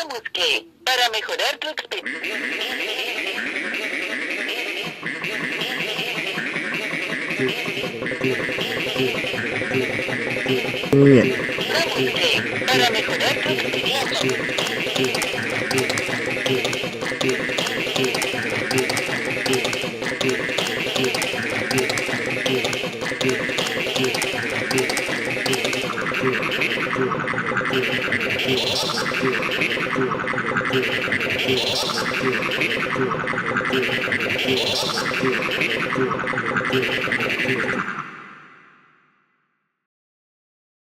Recordamos que, para mejorar tu experiencia... Нет. Para mejorar tu experiencia...